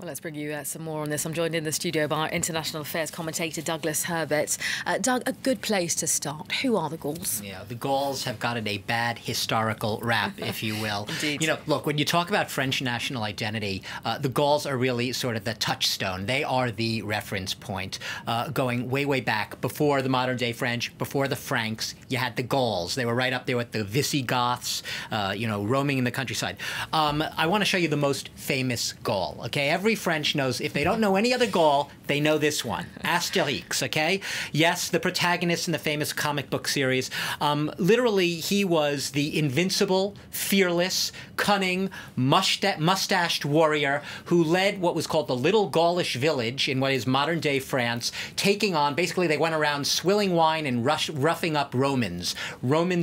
Well, let's bring you some more on this. I'm joined in the studio by our international affairs commentator, Douglas Herbert. Doug, a good place to start. Who are the Gauls? Yeah, the Gauls have gotten a bad historical rap, if you will. Indeed. You know, look, when you talk about French national identity, the Gauls are really sort of the touchstone. They are the reference point. Going way, way back, before the modern-day French, before the Franks, you had the Gauls. They were right up there with the Visigoths, you know, roaming in the countryside. I want to show you the most famous Gaul, okay? Every French knows, if they don't know any other Gaul, they know this one, Asterix, okay? Yes, the protagonist in the famous comic book series. Literally, he was the invincible, fearless, cunning, mustached warrior who led what was called the Little Gaulish Village in what is modern-day France, taking on, basically they went around swilling wine and roughing up Romans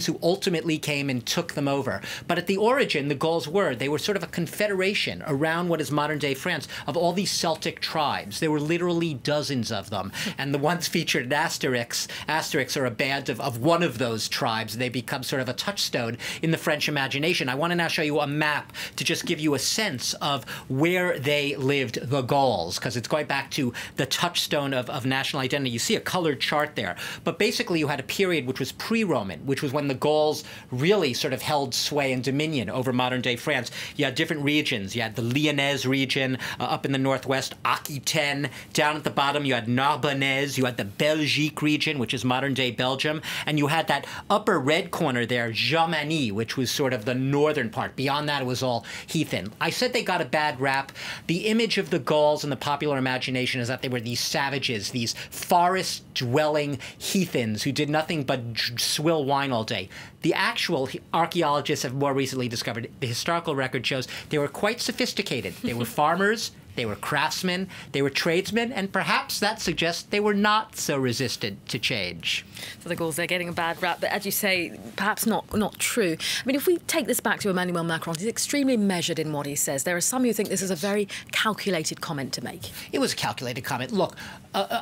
who ultimately came and took them over. But at the origin, the Gauls they were sort of a confederation around what is modern-day France of all these Celtic tribes. There were literally dozens of them. And the ones featured in Asterix are a band of one of those tribes. They become sort of a touchstone in the French imagination. I want to now show you a map to just give you a sense of where they lived, the Gauls, because it's going back to the touchstone of national identity. You see a colored chart there. But basically, you had a period which was pre-Roman, which was when the Gauls really sort of held sway and dominion over modern-day France. You had different regions. You had the Lyonnaise region up in the northwest, Aquitaine. Down at the bottom, you had Narbonnaise. You had the Belgique region, which is modern-day Belgium. And you had that upper red corner there, Germanie, which was sort of the northern part. Beyond that, it was all heathen. I said they got a bad rap. The image of the Gauls in the popular imagination is that they were these savages, these forest-dwelling heathens who did nothing but swill wine all day. The actual archaeologists have more recently discovered, the historical record shows they were quite sophisticated. They were farmers, they were craftsmen, they were tradesmen, and perhaps that suggests they were not so resistant to change. So the Gauls, they're getting a bad rap, but as you say, perhaps not true. I mean, if we take this back to Emmanuel Macron, he's extremely measured in what he says. There are some who think this is a very calculated comment to make. It was a calculated comment. Look,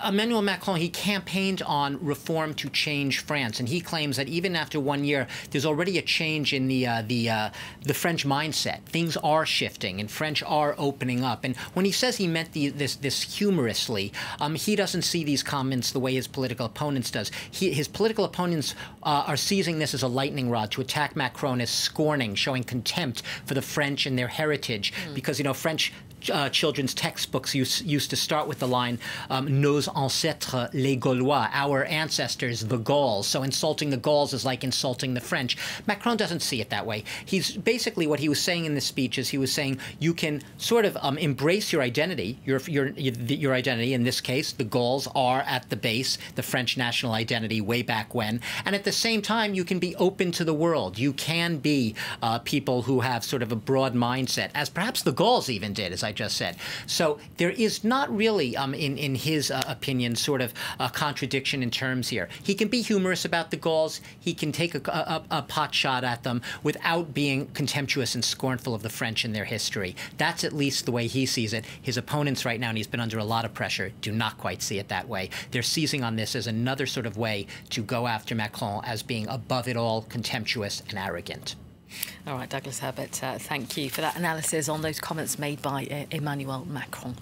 Emmanuel Macron, he campaigned on reform to change France, and he claims that even after 1 year, there's already a change in the French mindset. Things are shifting, and French are opening up. And when he says he meant this humorously, he doesn't see these comments the way his political opponents does. His political opponents are seizing this as a lightning rod to attack Macron as scorning, showing contempt for the French and their heritage, because, you know, French children's textbooks used to start with the line, nos ancêtres les Gaulois, our ancestors, the Gauls. So insulting the Gauls is like insulting the French. Macron doesn't see it that way. He's basically, what he was saying in this speech is he was saying you can sort of embrace your identity, your identity. In this case, the Gauls are at the base, the French national identity way back when. And at the same time, you can be open to the world. You can be people who have sort of a broad mindset, as perhaps the Gauls even did, as I just said. So there is not really, in his opinion, sort of a contradiction in terms here. He can be humorous about the Gauls. He can take a pot shot at them without being contemptuous and scornful of the French and their history. That's at least the way he sees it. His opponents right now, and he's been under a lot of pressure, do not quite see it that way. They're seizing on this as another sort of way to go after Macron as being above it all, contemptuous and arrogant. All right, Douglas Herbert, thank you for that analysis on those comments made by Emmanuel Macron.